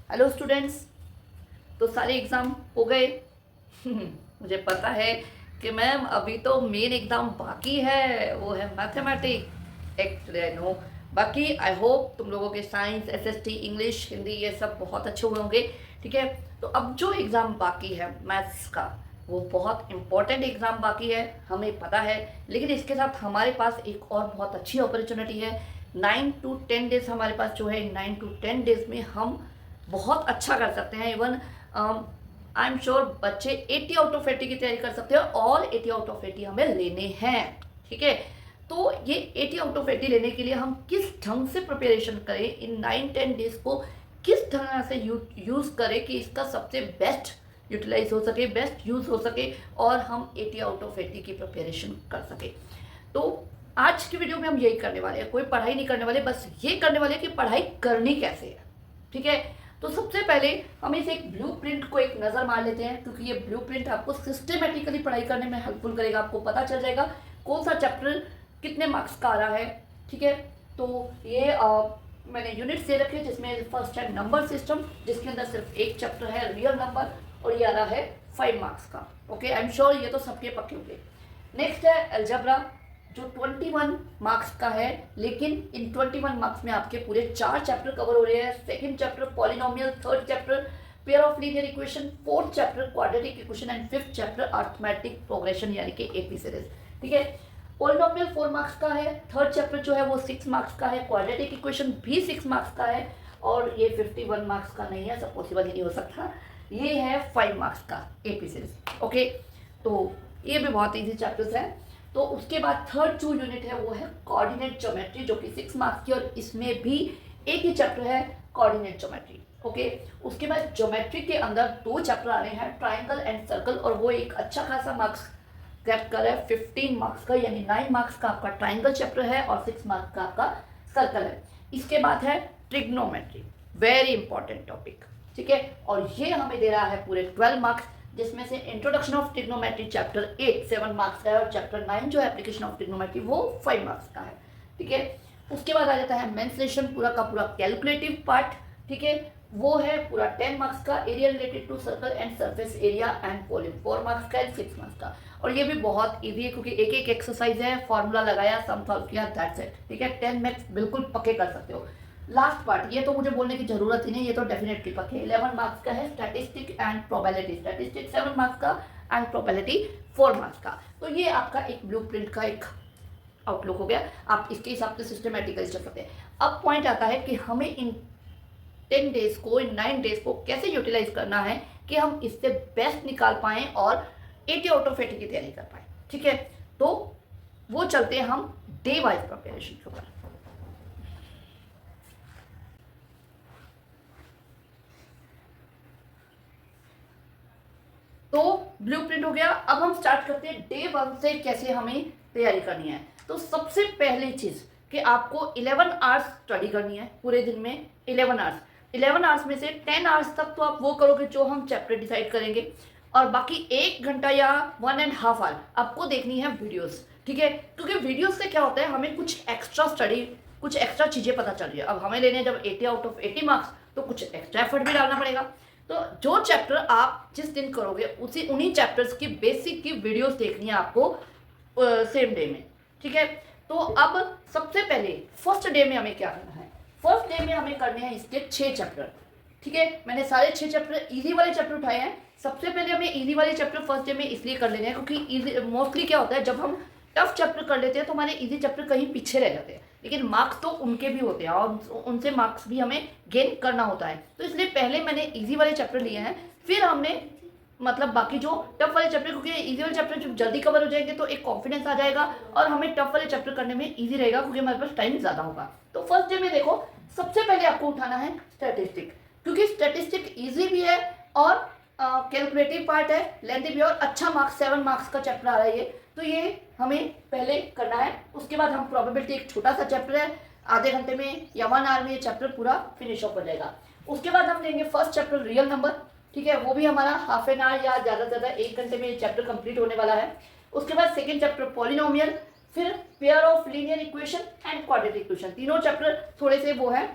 Hello students. तो सारे exam हो गए। मुझे पता है कि मैम अभी तो मेन एग्ज़ाम बाकी है, वो है मैथमेटिक्स। Actually I know. बाकी आई होप तुम लोगों के साइंस, एसएसटी, इंग्लिश, हिंदी ये सब बहुत अच्छे हुए होंगे। ठीक है, तो अब जो एग्ज़ाम बाकी है मैथ्स का, वो बहुत इंपॉर्टेंट एग्ज़ाम बाकी है, हमें पता है। लेकिन इसके साथ हमारे पास एक और बहुत अच्छी अपॉर्चुनिटी है। 9 to 10 डेज हमारे पास जो है, 9 to 10 डेज में हम बहुत अच्छा कर सकते हैं। इवन आई एम श्योर बच्चे 80 आउट ऑफ 80 की तैयारी कर सकते हैं और 80 आउट ऑफ 80 हमें लेने हैं। ठीक है, तो ये 80 आउट ऑफ 80 लेने के लिए हम किस ढंग से प्रिपरेशन करें, इन 9-10 डेज को किस तरह से यूज़ करें कि इसका सबसे बेस्ट यूटिलाइज हो सके, बेस्ट यूज़ हो सके और हम 80 आउट ऑफ 80 की प्रिपरेशन कर सके। तो आज की वीडियो में हम यही करने वाले हैं। कोई पढ़ाई नहीं करने वाले, बस ये करने वाले कि पढ़ाई करनी कैसे है। ठीक है, तो सबसे पहले हम इस एक ब्लूप्रिंट को एक नज़र मार लेते हैं, क्योंकि ये ब्लूप्रिंट आपको सिस्टमेटिकली पढ़ाई करने में हेल्पफुल करेगा। आपको पता चल जाएगा कौन सा चैप्टर कितने मार्क्स का आ रहा है। ठीक है, तो ये मैंने यूनिट्स दे रखे जिसमें फर्स्ट है नंबर सिस्टम, जिसके अंदर सिर्फ एक चैप्टर है रियल नंबर और ये आ रहा है 5 मार्क्स का। ओके, आई एम श्योर ये तो सबके पक्के होंगे। नेक्स्ट है अलजेब्रा, जो 21 मार्क्स का है, लेकिन इन 21 मार्क्स में आपके पूरे 4 चैप्टर कवर हो रहे हैं। Second chapter polynomial, third chapter pair of linear equation, fourth chapter quadratic equation and fifth chapter arithmetic progression यानी कि एपी सीरीज। ठीक है, पॉलिनोमियल 4 मार्क्स का है, थर्ड चैप्टर जो है वो 6 मार्क्स का है, क्वाड्रेटिक इक्वेशन भी 6 मार्क्स का है और ये 51 मार्क्स का नहीं है, सब पॉसिबल ही नहीं हो सकता। ये है 5 मार्क्स का एपी सीरीज। ओके, तो ये भी बहुत ईजी चैप्टर्स है। तो उसके बाद थर्ड जो यूनिट है वो है कोऑर्डिनेट ज्योमेट्री, जो कि 6 मार्क्स की, और इसमें भी एक ही चैप्टर है कोऑर्डिनेट ज्योमेट्री। ओके, उसके बाद ज्योमेट्री के अंदर 2 चैप्टर आ रहे हैं, ट्राइंगल एंड सर्कल, और वो एक अच्छा खासा मार्क्स ग्रैब कर रहा है, 15 मार्क्स का, यानी 9 मार्क्स का आपका ट्राइंगल चैप्टर है और 6 मार्क्स का आपका सर्कल है। इसके बाद है ट्रिग्नोमेट्री, वेरी इंपॉर्टेंट टॉपिक। ठीक है, और ये हमें दे रहा है पूरे 12 मार्क्स, जिसमें से introduction of trigonometry chapter 8 7 marks का है और चैप्टर 9 जो है एप्लीकेशन ऑफ ट्रिग्नोमेट्री वो 5 मार्क्स का है। ठीक है, उसके बाद आ जाता है मेंसुरेशन, पूरा का पूरा कैलकुलेटिव पार्ट। ठीक है, वो है पूरा 10 मार्क्स का, area related to circle and surface area and volume 4 marks का एंड 6 मार्क्स का। और ये भी बहुत इजी है क्योंकि एक एक एक्सरसाइज है, फॉर्मूला लगाया, सम सॉल्व किया, दैट्स इट। ठीक है, 10 मार्क्स बिल्कुल पक्के कर सकते हो। लास्ट पार्ट ये तो मुझे बोलने की जरूरत ही नहीं, ये तो डेफिनेटली पक्के 11 मार्क्स का है, statistic and probability. Statistic 7 marks का एंड प्रोबेबिलिटी 4 मार्क्स का। तो ये आपका एक ब्लूप्रिंट का एक आउटलुक हो गया, आप इसके हिसाब से सिस्टमेटिकली चल सकते हैं। अब पॉइंट आता है कि हमें इन 10 डेज को, इन 9 डेज को कैसे यूटिलाइज करना है कि हम इससे बेस्ट निकाल पाएँ और 80 आउट ऑफ 80 की तैयारी कर पाएँ। ठीक है, तो वो चलते हैं हम डे वाइज प्रिपरेशन के ऊपर। तो ब्लूप्रिंट हो गया। अब हम स्टार्ट करते हैं डे 1 से कैसे हमें तैयारी करनी है। तो सबसे पहली चीज कि आपको 11 आवर्स स्टडी करनी है पूरे दिन में। 11 आवर्स, 11 आवर्स में से 10 आवर्स तक तो आप वो करोगे जो हम चैप्टर डिसाइड करेंगे, और बाकी 1 घंटा या 1.5 आवर आपको देखनी है वीडियोस। ठीक है, क्योंकि वीडियोस से क्या होता है, हमें कुछ एक्स्ट्रा स्टडी, कुछ एक्स्ट्रा चीजें पता चल रही है। अब हमें लेने जब 80 आउट ऑफ 80 मार्क्स, तो कुछ एक्स्ट्रा एफर्ट भी डालना पड़ेगा। तो जो चैप्टर आप जिस दिन करोगे उन्हीं चैप्टर्स की बेसिक की वीडियोस देखनी है आपको सेम डे में। ठीक है, तो अब सबसे पहले फर्स्ट डे में हमें क्या करना है। फर्स्ट डे में हमें करने हैं इसके 6 चैप्टर। ठीक है, मैंने सारे 6 चैप्टर इजी वाले चैप्टर उठाए हैं। सबसे पहले हमें इजी वाले चैप्टर फर्स्ट डे में इसलिए कर लेने हैं क्योंकि इजी मोस्टली क्या होता है, जब हम टफ चैप्टर कर लेते हैं तो हमारे इजी चैप्टर कहीं पीछे रह जाते हैं, लेकिन मार्क्स तो उनके भी होते हैं और उनसे मार्क्स भी हमें गेन करना होता है। तो इसलिए पहले मैंने इजी वाले चैप्टर लिए हैं, फिर हमने मतलब बाकी जो टफ वाले चैप्टर, क्योंकि इजी वाले चैप्टर जब जल्दी कवर हो जाएंगे तो एक कॉन्फिडेंस आ जाएगा और हमें टफ वाले चैप्टर करने में इजी रहेगा क्योंकि हमारे पास टाइम ज़्यादा होगा। तो फर्स्ट डे में देखो, सबसे पहले आपको उठाना है स्टैटिस्टिक, क्योंकि स्टैटिस्टिक ईजी भी है और कैलकुलेटिव पार्ट है, लेंथी भी, और अच्छा मार्क्स 7 मार्क्स का चैप्टर आ रहा है ये, तो ये हमें पहले करना है। उसके बाद हम प्रोबेबिलिटी, एक छोटा सा चैप्टर है, आधे घंटे में या 1 आवर में ये चैप्टर पूरा फिनिश ऑफ हो जाएगा। उसके बाद हम लेंगे फर्स्ट चैप्टर रियल नंबर। ठीक है, वो भी हमारा हाफ एन आवर या ज़्यादा से ज़्यादा 1 घंटे में ये चैप्टर कंप्लीट होने वाला है। उसके बाद सेकेंड चैप्टर पॉलिनोमियल, फिर pair of linear equation and quadratic equation. तीनों चैप्टर थोड़े से वो है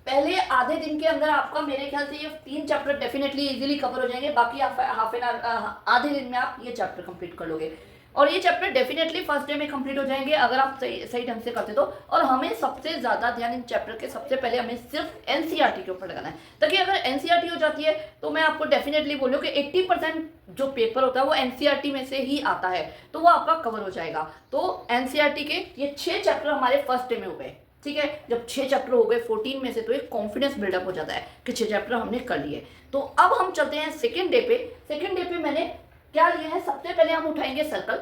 पहले आधे दिन के अंदर आपका मेरे ख्याल से ये 3 चैप्टर डेफिनेटली इजीली कवर हो जाएंगे, बाकी आप हाफ एन आवर आधे दिन में आप ये चैप्टर कंप्लीट कर लोगे। और ये चैप्टर डेफिनेटली फर्स्ट डे में कंप्लीट हो जाएंगे अगर आप सही ढंग से करते तो। और हमें सबसे ज़्यादा ध्यान इन चैप्टर के सबसे पहले हमें सिर्फ एनसीईआरटी के ऊपर लगाना है, ताकि अगर एनसीईआरटी हो जाती है तो मैं आपको डेफिनेटली बोलूँ कि 80% जो पेपर होता है वो एनसीईआरटी में से ही आता है, तो वो आपका कवर हो जाएगा। तो एनसीईआरटी के ये 6 चैप्टर हमारे फर्स्ट डे में हो गए, ठीक है। जब 6 चैप्टर हो गए 14 में से, तो एक कॉन्फिडेंस बिल्डअप हो जाता है कि 6 चैप्टर हमने कर लिए। तो अब हम चलते हैं सेकेंड डे पे। सेकेंड डे पे मैंने क्या लिया है, सबसे पहले हम उठाएंगे circle,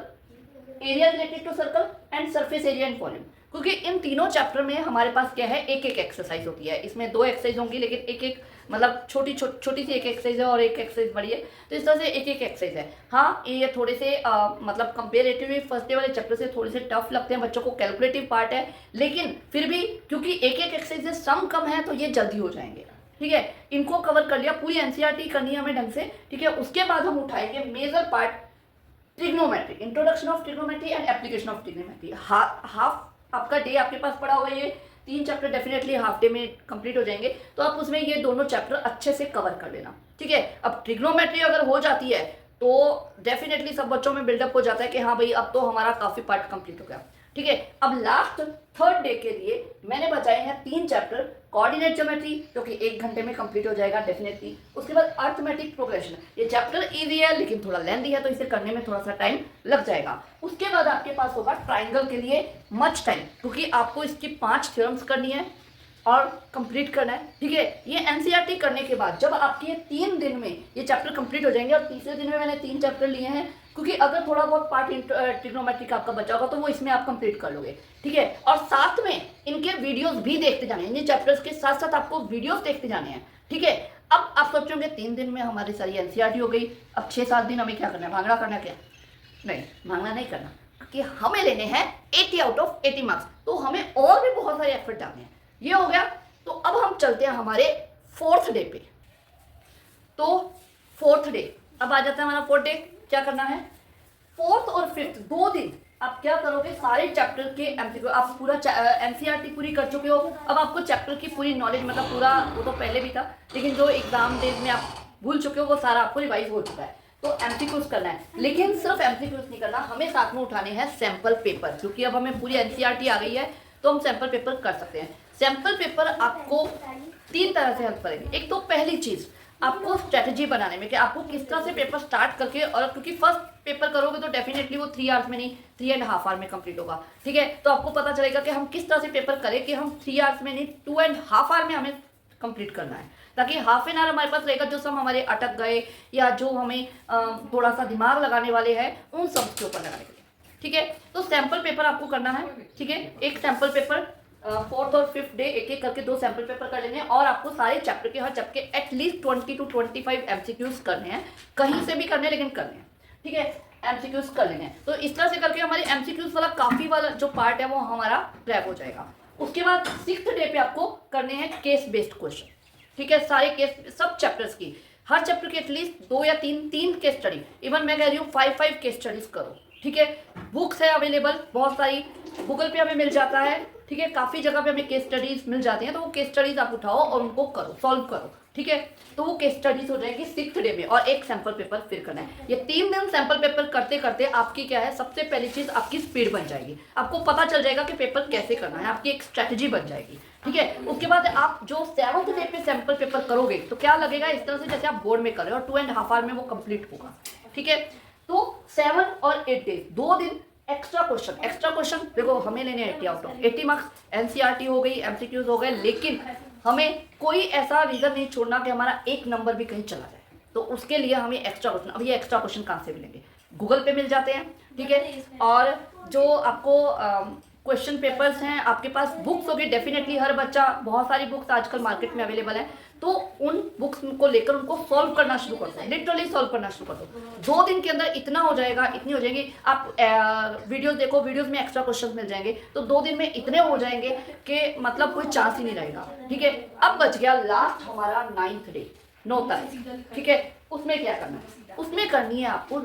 area related to circle and surface area and volume, क्योंकि इन तीनों चैप्टर में हमारे पास क्या है, एक एक एक्सरसाइज होती है। इसमें 2 एक्सरसाइज होंगी, लेकिन एक एक मतलब छोटी सी एक एक्सरसाइज है और एक एक्सरसाइज बड़ी है, तो इस तरह से एक एक एक्सरसाइज है। हाँ, ये थोड़े से मतलब कंपेरेटिवली फर्स्ट डे वाले चैप्टर से थोड़े से टफ लगते हैं बच्चों को, कैलकुलेटिव पार्ट है, लेकिन फिर भी क्योंकि एक एक एक्सरसाइज सम कम है तो ये जल्दी हो जाएंगे, ठीक है। इनको कवर कर लिया, पूरी एनसीईआरटी करनी है हमें ढंग से, ठीक है। उसके बाद हम उठाएंगे major part trigonometry, introduction of trigonometry and application of trigonometry. Half आपका डे आपके पास पड़ा हुआ है, ये 3 चैप्टर डेफिनेटली हाफ डे में कंप्लीट हो जाएंगे, तो आप उसमें ये दोनों चैप्टर अच्छे से कवर कर लेना, ठीक है। अब ट्रिग्नोमेट्री अगर हो जाती है तो डेफिनेटली सब बच्चों में बिल्डअप हो जाता है कि हाँ भाई अब तो हमारा काफी पार्ट कंप्लीट हो गया, ठीक है। अब लास्ट थर्ड डे के लिए मैंने बचाए हैं 3 चैप्टर, कोऑर्डिनेट ज्योमेट्री जो कि 1 घंटे में कंप्लीट हो जाएगा डेफिनेटली। उसके बाद अर्थमेटिक प्रोग्रेशन, ये चैप्टर इजी है लेकिन थोड़ा लेंथी है, तो इसे करने में थोड़ा सा टाइम लग जाएगा। उसके बाद आपके पास होगा ट्राइंगल के लिए मच टाइम, क्योंकि आपको इसकी 5 थ्योरम्स करनी है और कंप्लीट करना है, ठीक है। ये एनसीईआरटी करने के बाद जब आपके 3 दिन में ये चैप्टर कंप्लीट हो जाएंगे, और तीसरे दिन में मैंने 3 चैप्टर लिए हैं, क्योंकि अगर थोड़ा बहुत पार्ट ट्रिग्नोमेट्री का आपका बचा होगा तो वो इसमें आप कंप्लीट कर लोगे, ठीक है। और साथ में इनके वीडियोस भी देखते जाने हैं, इन चैप्टर्स के साथ साथ आपको वीडियोस देखते जाने हैं, ठीक है। अब आप सोचोगे 3 दिन में हमारी सारी एनसीईआरटी हो गई, अब 6-7 दिन हमें क्या करना है, भांगड़ा करना क्या? नहीं, भांगड़ा नहीं करना, क्योंकि हमें लेने हैं 80 आउट ऑफ 80 मार्क्स, तो हमें और भी बहुत सारे एफर्ट डालने हैं। ये हो गया। तो अब हम चलते हैं हमारे 4th डे पे। तो 4th डे अब आ जाता है हमारा 4th डे। क्या करना है, 4th और 5th 2 दिन आप क्या करोगे, सारे चैप्टर के एमसीक्यू, आप पूरा एनसीईआरटी पूरी कर चुके हो, अब आपको चैप्टर की पूरी नॉलेज, मतलब पूरा, वो तो पहले भी था लेकिन जो एग्जाम डेज में आप भूल चुके हो वो सारा आपको रिवाइज हो चुका है। तो एमसीक्यूज करना है, लेकिन सिर्फ एमसीक्यूज नहीं करना, हमें साथ में उठाने हैं सैंपल पेपर, क्योंकि अब हमें पूरी एनसीईआरटी आ गई है तो हम सैंपल पेपर कर सकते हैं। सैंपल पेपर आपको 3 तरह से हेल्प करेंगे। एक तो पहली चीज आपको स्ट्रेटजी बनाने में कि आपको किस तरह से पेपर स्टार्ट करके, और क्योंकि फर्स्ट पेपर करोगे तो डेफिनेटली वो 3 आवर्स में नहीं 3.5 आवर में कंप्लीट होगा, ठीक है। तो आपको पता चलेगा कि हम किस तरह से पेपर करें कि हम 3 आवर्स में नहीं 2.5 आवर में हमें कंप्लीट करना है, ताकि हाफ एन आवर हमारे पास रहेगा जो सब हमारे अटक गए या जो हमें थोड़ा सा दिमाग लगाने वाले हैं उन सब के ऊपर लगाने के लिए, ठीक है। तो सैंपल पेपर आपको करना है, ठीक है। एक सैंपल पेपर 4th और 5th डे एक एक करके 2 सैंपल पेपर कर लेने हैं, और आपको सारे चैप्टर के हर चैप्टर के एटलीस्ट 20 to 25 एमसीक्यूज करने हैं, कहीं से भी करने हैं लेकिन करने हैं, ठीक है। एमसीक्यूज कर लेने हैं, तो इस तरह से करके हमारे एमसीक्यूज वाला काफी वाला जो पार्ट है वो हमारा क्रैक हो जाएगा। उसके बाद 6th डे पे आपको करने हैं केस बेस्ड क्वेश्चन, ठीक है। सारे केस, सब चैप्टर्स की, हर चैप्टर की एटलीस्ट 2 या 3 केस स्टडी, इवन मैं कह रही हूँ 5 केस स्टडीज करो, ठीक है। बुक्स है अवेलेबल बहुत सारी, गूगल पे हमें मिल जाता है, ठीक है। काफ़ी जगह पे हमें केस स्टडीज मिल जाती हैं, तो वो केस स्टडीज आप उठाओ और उनको करो, सॉल्व करो, ठीक है। तो वो केस स्टडीज हो जाएगी 6th डे में, और एक सैंपल पेपर फिर करना है। ये 3 दिन सैंपल पेपर करते करते आपकी क्या है, सबसे पहली चीज़ आपकी स्पीड बन जाएगी, आपको पता चल जाएगा कि पेपर कैसे करना है, आपकी एक स्ट्रैटेजी बन जाएगी, ठीक है। उसके बाद आप जो 7th डे पे सैंपल पेपर करोगे तो क्या लगेगा, इस तरह से जैसे आप बोर्ड में कर रहे हो, और 2.5 आवर में वो कंप्लीट होगा, ठीक है। तो 7 और 8 डेज 2 दिन एक्स्ट्रा क्वेश्चन देखो, हमें लेने 80 आउट ऑफ 80 मार्क्स, एनसीईआरटी हो गई, एमसीक्यूज हो गए, लेकिन हमें कोई ऐसा रीजन नहीं छोड़ना कि हमारा 1 नंबर भी कहीं चला जाए, तो उसके लिए हमें एक्स्ट्रा क्वेश्चन, अब ये एक्स्ट्रा क्वेश्चन कहाँ से मिलेंगे, गूगल पे मिल जाते हैं, ठीक है। और जो आपको क्वेश्चन पेपर्स हैं, आपके पास बुक्स होगी डेफिनेटली, हर बच्चा, बहुत सारी बुक्स आजकल मार्केट में अवेलेबल है, तो उन बुक्स को लेकर उनको सॉल्व करना शुरू कर दो, लिटरली सॉल्व करना शुरू कर दो। 2 दिन के अंदर इतना हो जाएगा, इतनी हो जाएंगी, आप वीडियोस देखो, वीडियोस में एक्स्ट्रा क्वेश्चंस मिल जाएंगे, तो 2 दिन में इतने हो जाएंगे कि मतलब कोई चांस ही नहीं रहेगा, ठीक है। अब बच गया लास्ट हमारा 9th डे, 9 तारीख, ठीक है। उसमें क्या करना है, उसमें करनी है आपको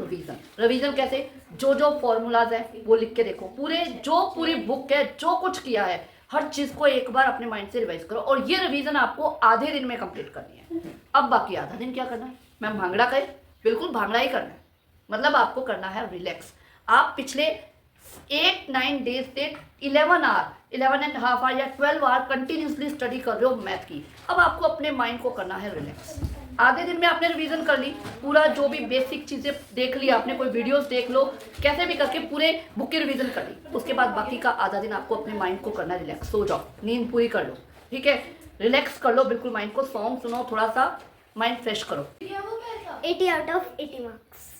रिवीजन कैसे, जो फॉर्मूलाज है वो लिख के देखो, पूरी बुक है, जो कुछ किया है हर चीज़ को एक बार अपने माइंड से रिवाइज करो, और ये रिवीजन आपको आधे दिन में कंप्लीट करनी है। अब बाकी आधा दिन क्या करना है? मैम भांगड़ा करे, बिल्कुल भांगड़ा ही करना है। मतलब आपको करना है रिलैक्स। आप पिछले 8-9 डेज से 11.5 आवर या 12 आवर कंटिन्यूसली स्टडी कर रहे हो मैथ की। अब आपको अपने माइंड को करना है रिलैक्स। आधे दिन में आपने रिवीजन कर ली, पूरा जो भी बेसिक चीज़ें देख ली आपने, कोई वीडियोस देख लो, कैसे भी करके पूरे बुक की रिवीजन कर ली। उसके बाद बाकी का आधा दिन आपको अपने माइंड को करना है रिलैक्स। सो जाओ, नींद पूरी कर लो, ठीक है, रिलैक्स कर लो बिल्कुल माइंड को, सॉन्ग सुनो, थोड़ा सा माइंड फ्रेश करो। 80 out of 80 marks.